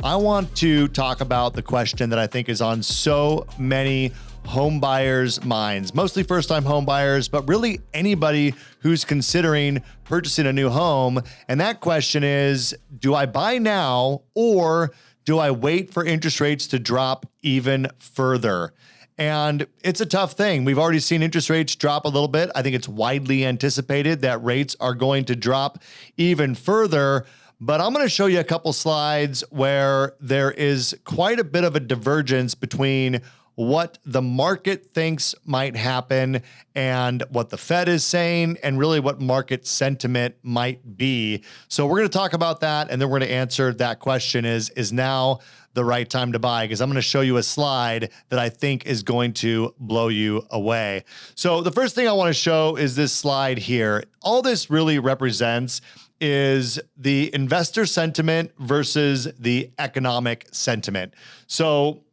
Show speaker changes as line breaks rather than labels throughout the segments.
I want to talk about the question that I think is on so many home buyers' minds, mostly first-time home buyers, but really anybody who's considering purchasing a new home. And that question is, do I buy now or do I wait for interest rates to drop even further? And it's a tough thing. We've already seen interest rates drop a little bit. I think it's widely anticipated that rates are going to drop even further. But I'm going to show you a couple slides where there is quite a bit of a divergence between what the market thinks might happen and what the Fed is saying, and really what market sentiment might be. So we're going to talk about that, and then we're going to answer that question: is now the right time to buy? Because I'm going to show you a slide that I think is going to blow you away. So the first thing I want to show is this slide here. All this really represents is the investor sentiment versus the economic sentiment. So,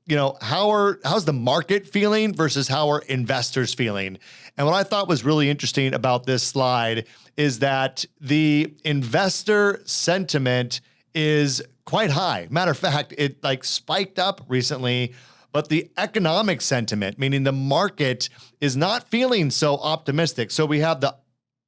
how's the market feeling versus how are investors feeling? And what I thought was really interesting about this slide is that the investor sentiment is quite high. Matter of fact, it spiked up recently, but the economic sentiment, meaning the market, is not feeling so optimistic. So we have the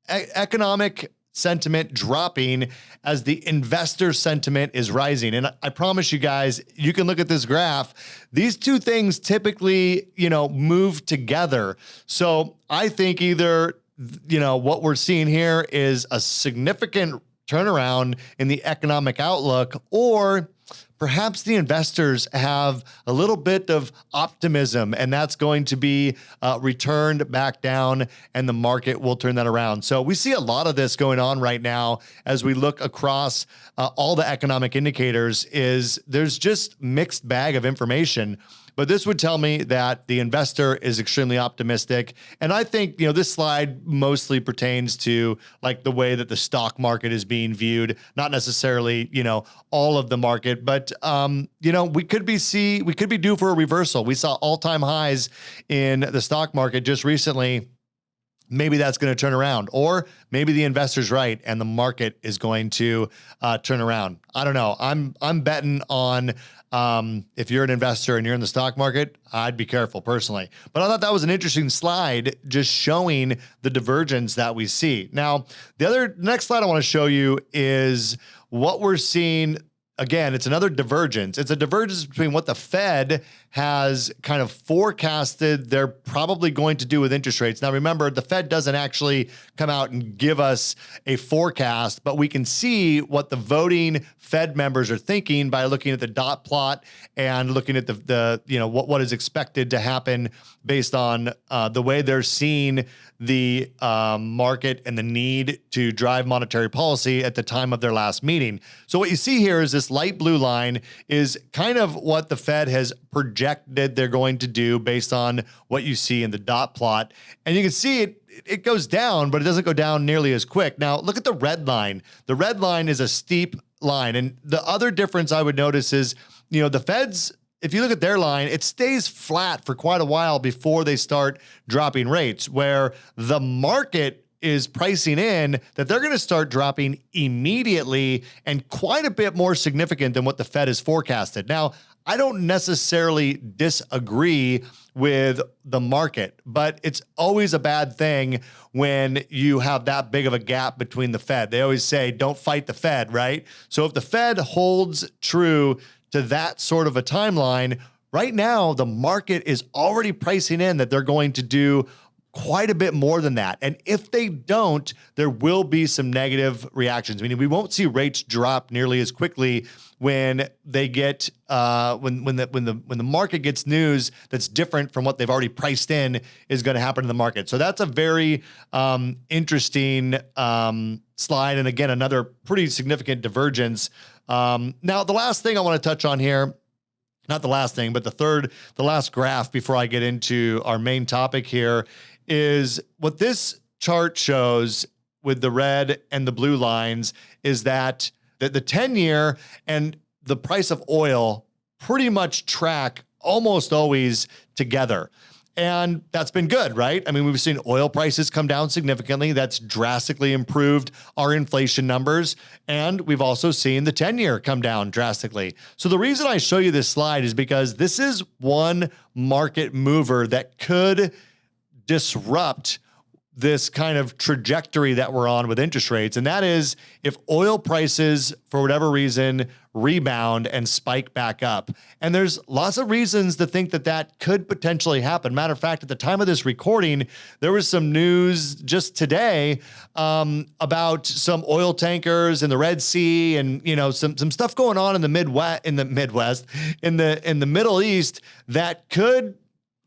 economic sentiment dropping as the investor sentiment is rising. And I promise you guys, you can look at this graph. These two things typically, move together. So I think either, what we're seeing here is a significant turnaround in the economic outlook, or perhaps the investors have a little bit of optimism, and that's going to be returned back down, and the market will turn that around. So we see a lot of this going on right now as we look across all the economic indicators. There's just mixed bag of information. But this would tell me that the investor is extremely optimistic. And I think, this slide mostly pertains to the way that the stock market is being viewed, not necessarily, all of the market, but, we could be due for a reversal. We saw all-time highs in the stock market just recently. Maybe that's going to turn around, or maybe the investor's right and the market is going to turn around. I don't know. I'm betting on, if you're an investor and you're in the stock market, I'd be careful personally. But I thought that was an interesting slide, just showing the divergence that we see. Now, the next slide I want to show you is what we're seeing. Again, it's another divergence. It's a divergence between what the Fed has kind of forecasted they're probably going to do with interest rates. Now, remember, the Fed doesn't actually come out and give us a forecast, but we can see what the voting Fed members are thinking by looking at the dot plot and looking at what is expected to happen based on the way they're seeing the market and the need to drive monetary policy at the time of their last meeting. So what you see here is this light blue line is kind of what the Fed has projected they're going to do based on what you see in the dot plot. And you can see it goes down, but it doesn't go down nearly as quick. Now, look at the red line. The red line is a steep line. And the other difference I would notice is, the Fed's, if you look at their line, it stays flat for quite a while before they start dropping rates, where the market is pricing in that they're going to start dropping immediately and quite a bit more significant than what the Fed has forecasted. Now, I don't necessarily disagree with the market, but it's always a bad thing when you have that big of a gap between the Fed. They always say, don't fight the Fed, right? So if the Fed holds true to that sort of a timeline, right now, the market is already pricing in that they're going to do quite a bit more than that. And if they don't, there will be some negative reactions. Meaning we won't see rates drop nearly as quickly when they get when the market gets news that's different from what they've already priced in is going to happen to the market. So that's a very interesting slide, and again, another pretty significant divergence. Now, the last thing I want to touch on here, not the last thing, but the last graph before I get into our main topic here, is what this chart shows with the red and the blue lines is that the 10-year and the price of oil pretty much track almost always together. And that's been good, right? I mean, we've seen oil prices come down significantly. That's drastically improved our inflation numbers. And we've also seen the 10-year come down drastically. So the reason I show you this slide is because this is one market mover that could disrupt this kind of trajectory that we're on with interest rates. And that is if oil prices, for whatever reason, rebound and spike back up. And there's lots of reasons to think that that could potentially happen. Matter of fact, at the time of this recording, there was some news just today about some oil tankers in the Red Sea and, some stuff going on in the in the Middle East that could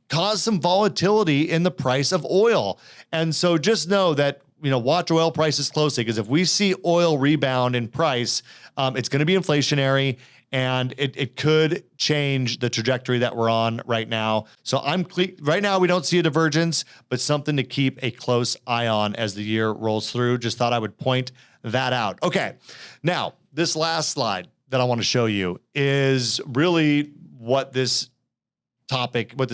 cause some volatility in the price of oil. And so just know that, watch oil prices closely, because if we see oil rebound in price, it's going to be inflationary and it could change the trajectory that we're on right now. So right now we don't see a divergence, but something to keep a close eye on as the year rolls through. Just thought I would point that out. Okay. Now, this last slide that I want to show you is really what this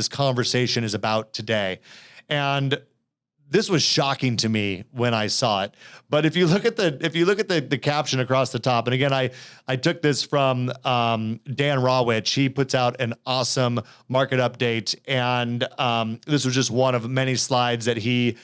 conversation is about today. And this was shocking to me when I saw it. But if you look at the caption across the top, and again, I took this from Dan Rawich. He puts out an awesome market update. And this was just one of many slides that he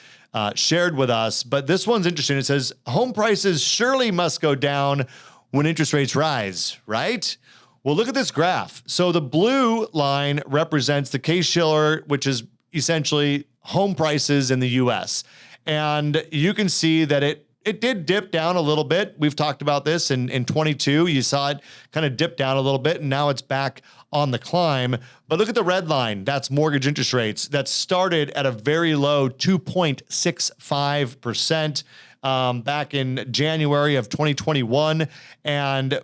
shared with us. But this one's interesting. It says, home prices surely must go down when interest rates rise, right? Well, look at this graph. So the blue line represents the Case-Shiller, which is essentially home prices in the US. And you can see that it did dip down a little bit. We've talked about this in 22. You saw it kind of dip down a little bit, and now it's back on the climb. But look at the red line. That's mortgage interest rates. That started at a very low 2.65%. Back in January of 2021 and,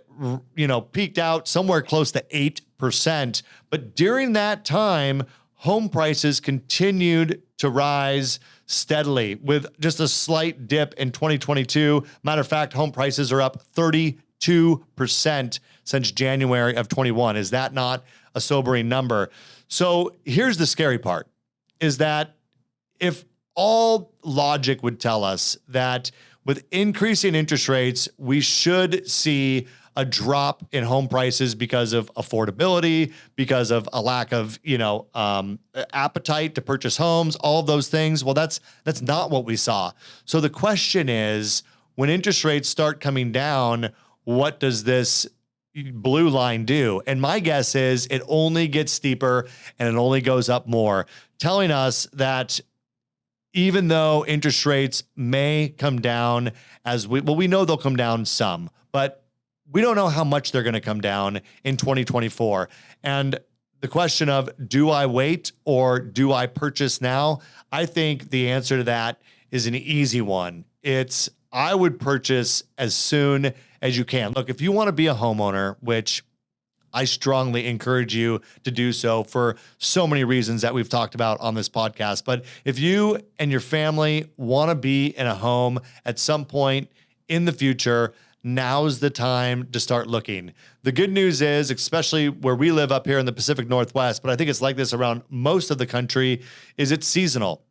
peaked out somewhere close to 8%. But during that time, home prices continued to rise steadily with just a slight dip in 2022. Matter of fact, home prices are up 32% since January of 21. Is that not a sobering number? So here's the scary part, is that if all logic would tell us that with increasing interest rates, we should see a drop in home prices because of affordability, because of a lack of, appetite to purchase homes, all of those things. Well, that's not what we saw. So the question is, when interest rates start coming down, what does this blue line do? And my guess is it only gets steeper and it only goes up more, telling us that even though interest rates may come down we know they'll come down some, but we don't know how much they're going to come down in 2024. And the question of, do I wait or do I purchase now? I think the answer to that is an easy one. I would purchase as soon as you can. Look, if you want to be a homeowner, which I strongly encourage you to do so for so many reasons that we've talked about on this podcast. But if you and your family want to be in a home at some point in the future, now's the time to start looking. The good news is, especially where we live up here in the Pacific Northwest, but I think it's like this around most of the country, is it's seasonal.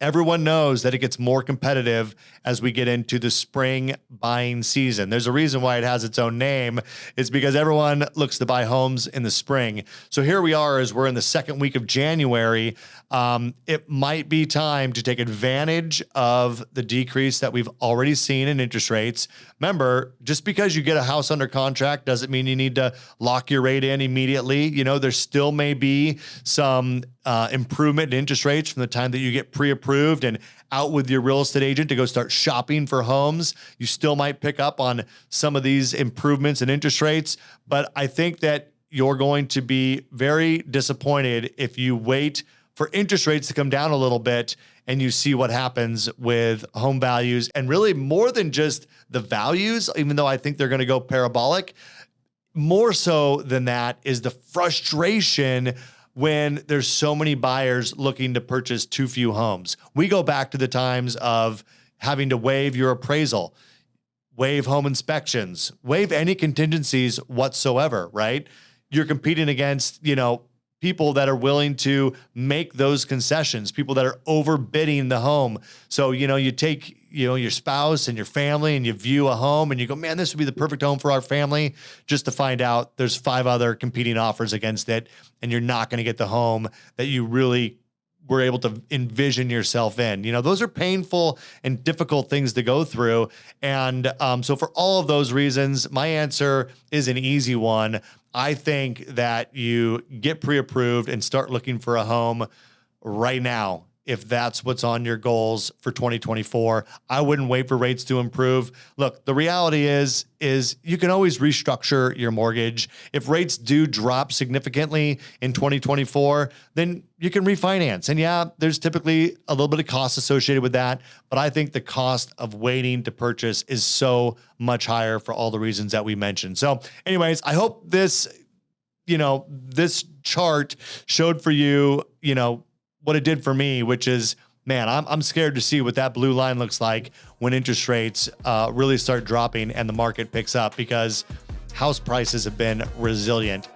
Everyone knows that it gets more competitive as we get into the spring buying season. There's a reason why it has its own name. It's because everyone looks to buy homes in the spring. So here we are as we're in the second week of January. It might be time to take advantage of the decrease that we've already seen in interest rates. Remember, just because you get a house under contract doesn't mean you need to lock your rate in immediately. There still may be some improvement in interest rates from the time that you get pre-approved and out with your real estate agent to go start shopping for homes. You still might pick up on some of these improvements in interest rates, but I think that you're going to be very disappointed if you wait for interest rates to come down a little bit and you see what happens with home values. And really more than just the values, even though I think they're going to go parabolic, more so than that is the frustration when there's so many buyers looking to purchase too few homes. We go back to the times of having to waive your appraisal, waive home inspections, waive any contingencies whatsoever, right? You're competing against, people that are willing to make those concessions, people that are overbidding the home. So, you take, your spouse and your family and you view a home and you go, man, this would be the perfect home for our family, just to find out there's 5 other competing offers against it. And you're not going to get the home that you really were able to envision yourself in. Those are painful and difficult things to go through. And so for all of those reasons, my answer is an easy one. I think that you get pre-approved and start looking for a home right now, if that's what's on your goals for 2024. I wouldn't wait for rates to improve. Look, the reality is you can always restructure your mortgage. If rates do drop significantly in 2024, then you can refinance. And yeah, there's typically a little bit of cost associated with that, but I think the cost of waiting to purchase is so much higher for all the reasons that we mentioned. So anyways, I hope this chart showed for you, what it did for me, which is, man, I'm scared to see what that blue line looks like when interest rates really start dropping and the market picks up, because house prices have been resilient